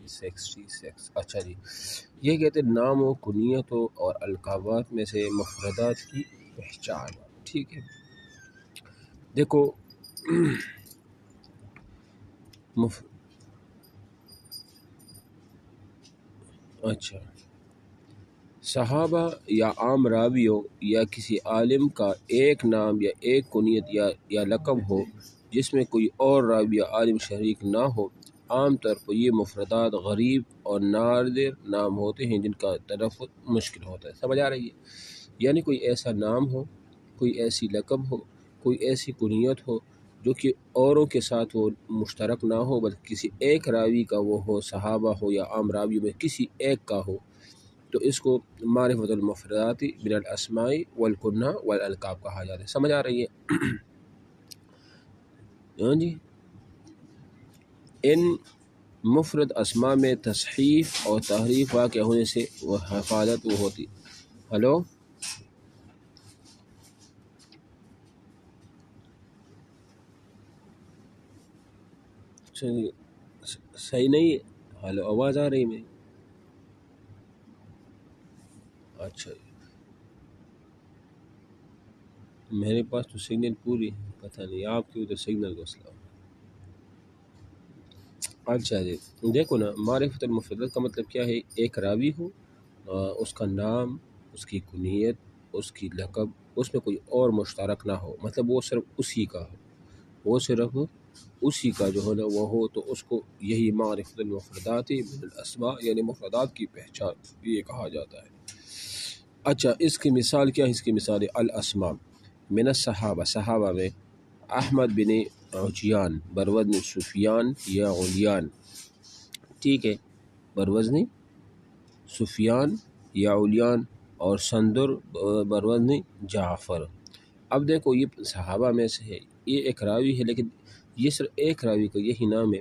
66 اچھا جی، یہ کہتے ہیں ناموں کنیتوں اور القابات میں سے مفردات کی پہچان. ٹھیک ہے، دیکھو اچھا، صحابہ یا عام راویوں یا کسی عالم کا ایک نام یا ایک کنیت یا لقب ہو جس میں کوئی اور راوی یا عالم شریک نہ ہو. عام طور پر یہ مفردات غریب اور نادر نام ہوتے ہیں جن کا تلفظ مشکل ہوتا ہے. سمجھ آ رہی ہے؟ یعنی کوئی ایسا نام ہو، کوئی ایسی لقب ہو، کوئی ایسی کنیت ہو جو کہ اوروں کے ساتھ وہ مشترک نہ ہو بلکہ کسی ایک راوی کا وہ ہو، صحابہ ہو یا عام راوی میں کسی ایک کا ہو، تو اس کو معرفت المفردات من الاسماء والکنہ والالقاب کہا جاتا ہے. سمجھ آ رہی ہے؟ ہاں جی، ان مفرد اسماء میں تصحیف اور تحریف واقع ہونے سے وہ حفاظت وہ ہوتی. ہلو، صحیح نہیں ہے؟ ہلو، آواز آ رہی میں؟ اچھا، میرے پاس تو سگنل پوری ہے، پتہ نہیں آپ کی ادھر سگنل کو سلام. اچھا جی، دیکھو نا، معرفت المفردات کا مطلب کیا ہے؟ ایک راوی ہو، اس کا نام، اس کی کنیت، اس کی لقب، اس میں کوئی اور مشترک نہ ہو، مطلب وہ صرف اسی کا ہو، وہ صرف اسی کا جو ہے نا وہ ہو، تو اس کو یہی معرفت المفردات من الاسماء یعنی مفردات کی پہچان یہ کہا جاتا ہے. اچھا، اس کی مثال کیا ہے؟ اس کی مثال ہے الاسماء من الصحابہ، صحابہ میں احمد بن عجیان بروزن سفیان یا علیان. ٹھیک ہے، بروزن سفیان یا علیان اور سندر بروزن جعفر. اب دیکھو یہ صحابہ میں سے ہے، یہ ایک راوی ہے لیکن یہ صرف ایک راوی کا یہی نام ہے،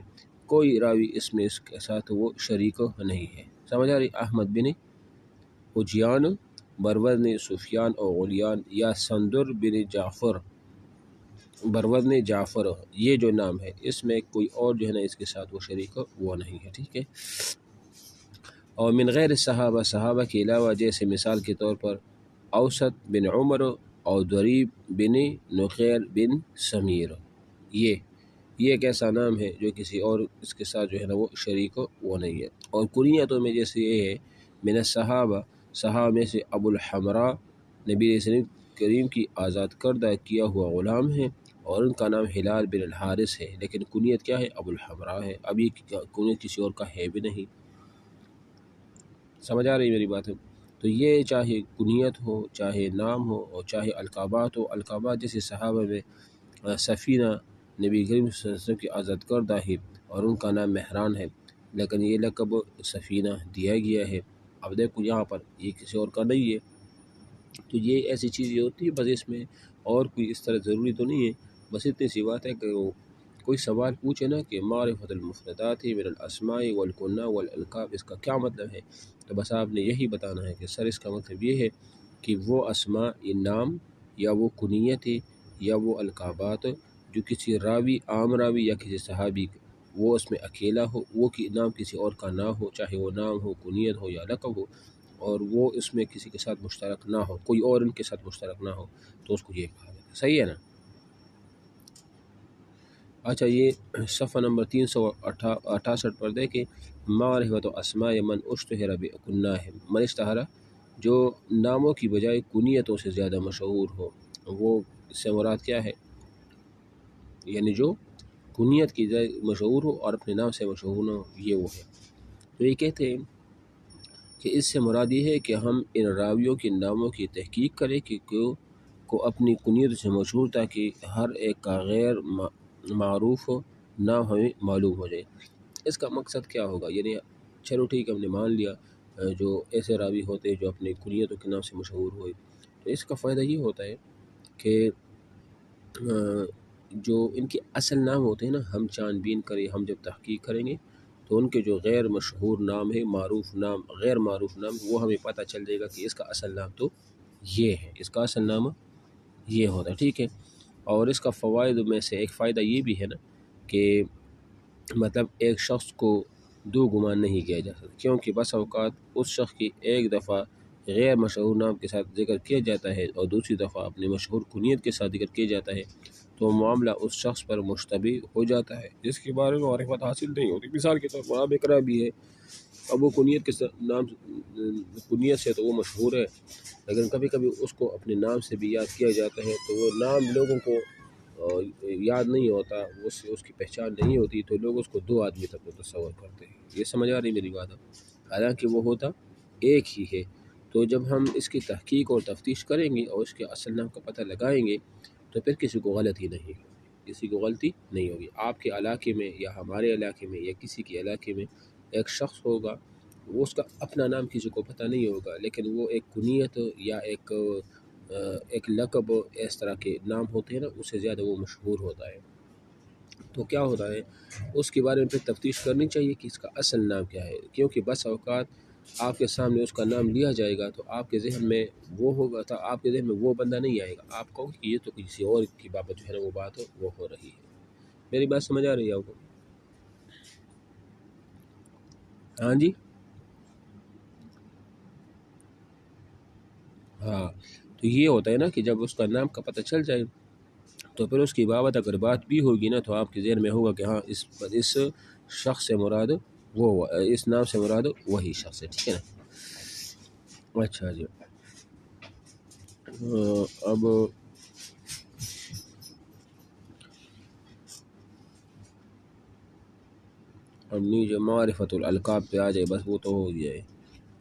کوئی راوی اس میں اس کے ساتھ وہ شریک نہیں ہے. سمجھ آ رہی؟ احمد بن عجیان بروزن سفیان اور علیان یا سندر بن جعفر بروزن جعفر، یہ جو نام ہے اس میں کوئی اور جو ہے نا اس کے ساتھ وہ شریک وہ نہیں ہے. ٹھیک ہے، اور من غیر صحابہ، صحابہ کے علاوہ جیسے مثال کے طور پر اوسط بن عمر اور ضریب بن نخیر بن سمیر، یہ ایک ایسا نام ہے جو کسی اور اس کے ساتھ جو ہے نا وہ شریک وہ نہیں ہے. اور کنیتوں میں جیسے یہ ہے من الصحابہ، صحابہ میں سے ابو الحمراء نبی علیہ السلام کریم کی آزاد کردہ کیا ہوا غلام ہے اور ان کا نام ہلال بن الحارث ہے، لیکن کنیت کیا ہے؟ ابو الحمراء ہے. اب یہ کنیت کسی اور کا ہے بھی نہیں. سمجھ آ رہی میری بات ہے؟ تو یہ چاہے کنیت ہو، چاہے نام ہو، اور چاہے القابات ہو. القابات جیسے صحابہ میں سفینہ نبی کریم صلی اللہ علیہ وسلم کی آزاد کردہ ہے اور ان کا نام مہران ہے، لیکن یہ لقب سفینہ دیا گیا ہے. اب دیکھو یہاں پر یہ کسی اور کا نہیں ہے، تو یہ ایسی چیزیں ہوتی ہے. بس اس میں اور کوئی اس طرح ضروری تو نہیں ہے، بس اتنی سی بات ہے کہ وہ کوئی سوال پوچھے نا کہ معرفت المفردات من الاسماء والکنہ والالقاب اس کا کیا مطلب ہے، تو بس آپ نے یہی بتانا ہے کہ سر اس کا مطلب یہ ہے کہ وہ اسماء، یہ نام یا وہ کنیت یا وہ القابات جو کسی راوی، عام راوی یا کسی صحابی وہ اس میں اکیلا ہو، وہ نام کسی اور کا نہ ہو، چاہے وہ نام ہو، کنیت ہو یا لقب ہو، اور وہ اس میں کسی کے ساتھ مشترک نہ ہو، کوئی اور ان کے ساتھ مشترک نہ ہو، تو اس کو یہ کہا جاتا ہے. صحیح ہے نا؟ اچھا، یہ صفحہ نمبر 368 پر دیکھیں، معرفت اسماء من اشتہر بکناہم، من اشتہر جو ناموں کی بجائے کنیتوں سے زیادہ مشہور ہو. وہ اس سے مراد کیا ہے؟ یعنی جو کنیت کی جائے مشہور ہو اور اپنے نام سے مشہور نہ ہو، یہ وہ ہے. تو یہ کہتے ہیں کہ اس سے مراد یہ ہے کہ ہم ان راویوں کے ناموں کی تحقیق کریں کہ کو اپنی کنیت سے مشہور، تاکہ ہر ایک کا غیر معروف نام ہمیں معلوم ہو جائے. اس کا مقصد کیا ہوگا؟ یعنی چلو ٹھیک ہم نے مان لیا جو ایسے راوی ہوتے ہیں جو اپنی کنیتوں کے نام سے مشہور ہوئے، تو اس کا فائدہ یہ ہوتا ہے کہ جو ان کے اصل نام ہوتے ہیں نا، ہم چھان بین کریں، ہم جب تحقیق کریں گے تو ان کے جو غیر مشہور نام ہے، معروف نام، غیر معروف نام، وہ ہمیں پتہ چل جائے گا کہ اس کا اصل نام تو یہ ہے، اس کا اصل نام یہ ہوتا ہے. ٹھیک ہے، اور اس کا فوائد میں سے ایک فائدہ یہ بھی ہے نا کہ مطلب ایک شخص کو دو گمان نہیں کیا جا سکتا، کیونکہ بس اوقات اس شخص کی ایک دفعہ غیر مشہور نام کے ساتھ ذکر کیا جاتا ہے اور دوسری دفعہ اپنے مشہور کنیت کے ساتھ ذکر کیا جاتا ہے تو معاملہ اس شخص پر مشتبہ ہو جاتا ہے جس کے بارے میں معرفت حاصل نہیں ہوتی۔ مثال کے طور پر اب اقرا بھی ہے، اب وہ کنیت کے نام کنیت سے تو وہ مشہور ہے، لیکن کبھی کبھی اس کو اپنے نام سے بھی یاد کیا جاتا ہے تو وہ نام لوگوں کو یاد نہیں ہوتا، اس کی پہچان نہیں ہوتی، تو لوگ اس کو دو آدمی تک تصور کرتے ہیں۔ یہ سمجھ آ رہی میری بات اب؟ حالانکہ وہ ہوتا ایک ہی ہے۔ تو جب ہم اس کی تحقیق اور تفتیش کریں گے اور اس کے اصل نام کا پتہ لگائیں گے تو پھر کسی کو غلطی نہیں ہوگی، کسی کو غلطی نہیں ہوگی۔ آپ کے علاقے میں یا ہمارے علاقے میں یا کسی کے علاقے میں ایک شخص ہوگا، وہ اس کا اپنا نام کسی کو پتہ نہیں ہوگا، لیکن وہ ایک کنیت یا ایک لقب اس طرح کے نام ہوتے ہیں نا، اس سے زیادہ وہ مشہور ہوتا ہے۔ تو کیا ہوتا ہے، اس کے بارے میں پھر تفتیش کرنی چاہیے کہ اس کا اصل نام کیا ہے، کیونکہ بس اوقات آپ کے سامنے اس کا نام لیا جائے گا تو آپ کے ذہن میں وہ ہوگا، تو آپ کے ذہن میں وہ بندہ نہیں آئے گا، آپ کہو کہ یہ تو کسی اور کی بابت جو ہے نا وہ بات وہ ہو رہی ہے۔ میری بات سمجھ آ رہی ہے آپ کو؟ ہاں جی، ہاں۔ تو یہ ہوتا ہے نا کہ جب اس کا نام کا پتہ چل جائے تو پھر اس کی بابت اگر بات بھی ہوگی نا تو آپ کے ذہن میں ہوگا کہ ہاں اس شخص سے مراد وہ، اس نام سے مراد وہی شخص ہے، ٹھیک ہے نا؟ اچھا جی، اب نیچے معرفت الالقاب پہ آ جائے، بس وہ تو ہو گیا ہے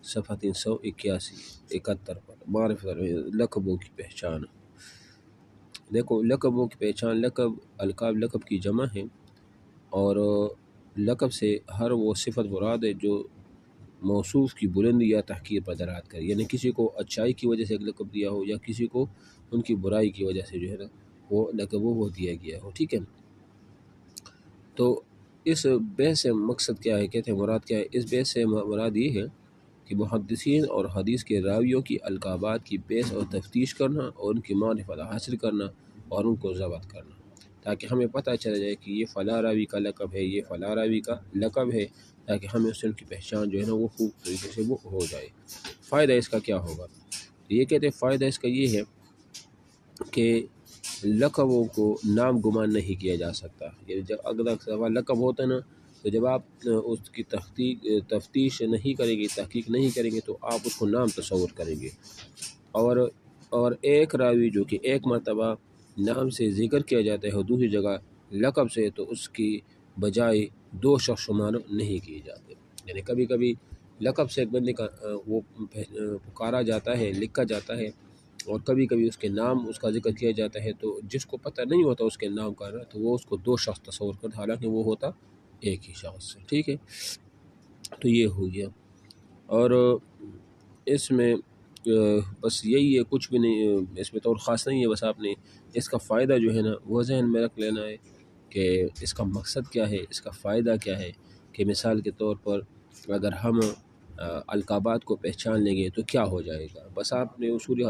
صفحہ 381 پر، معرفت لقبوں کی پہچان۔ دیکھو لقبوں کی پہچان، لقب القاب لقب کی جمع ہے، اور لقب سے ہر وہ صفت مراد ہے جو موصوف کی بلندی یا تحقیر پر دلالت کرے، یعنی کسی کو اچھائی کی وجہ سے ایک لقب دیا ہو یا کسی کو ان کی برائی کی وجہ سے جو ہے نا وہ لقب وہ دیا گیا ہو، ٹھیک ہے۔ تو اس بحث سے مقصد کیا ہے، کہتے ہیں مراد کیا ہے، اس بحث سے مراد یہ ہے کہ محدثین اور حدیث کے راویوں کی القابات کی بحث اور تفتیش کرنا اور ان کی معرفت حاصل کرنا اور ان کو ضبط کرنا، تاکہ ہمیں پتہ چل جائے کہ یہ فلاں راوی کا لقب ہے، یہ فلاں راوی کا لقب ہے، تاکہ ہمیں اس سے ان کی پہچان جو ہے نا وہ خوب طریقے سے وہ ہو جائے۔ فائدہ اس کا کیا ہوگا؟ یہ کہتے ہیں فائدہ اس کا یہ ہے کہ لقبوں کو نام گمان نہیں کیا جا سکتا، یعنی جب اگر لقب ہوتا ہے نا تو جب آپ اس کی تفتیش نہیں کریں گے، تحقیق نہیں کریں گے تو آپ اس کو نام تصور کریں گے، اور ایک راوی جو کہ ایک مرتبہ نام سے ذکر کیا جاتا ہے اور دوسری جگہ لقب سے، تو اس کی بجائے دو شخص شمار نہیں کیے جاتے، یعنی کبھی کبھی لقب سے ایک بندے کا وہ پکارا جاتا ہے، لکھا جاتا ہے، اور کبھی کبھی اس کے نام اس کا ذکر کیا جاتا ہے، تو جس کو پتہ نہیں ہوتا اس کے نام کا تو وہ اس کو دو شخص تصور کرتا، حالانکہ وہ ہوتا ایک ہی شخص، ٹھیک ہے۔ تو یہ ہو گیا، اور اس میں بس یہی ہے، کچھ بھی نہیں اس میں تو اور خاص نہیں ہے، بس آپ نے اس کا فائدہ جو ہے نا وہ ذہن میں رکھ لینا ہے کہ اس کا مقصد کیا ہے، اس کا فائدہ کیا ہے، کہ مثال کے طور پر اگر ہم القابات کو پہچان لیں گے تو کیا ہو جائے گا، بس آپ نے اصول حدیث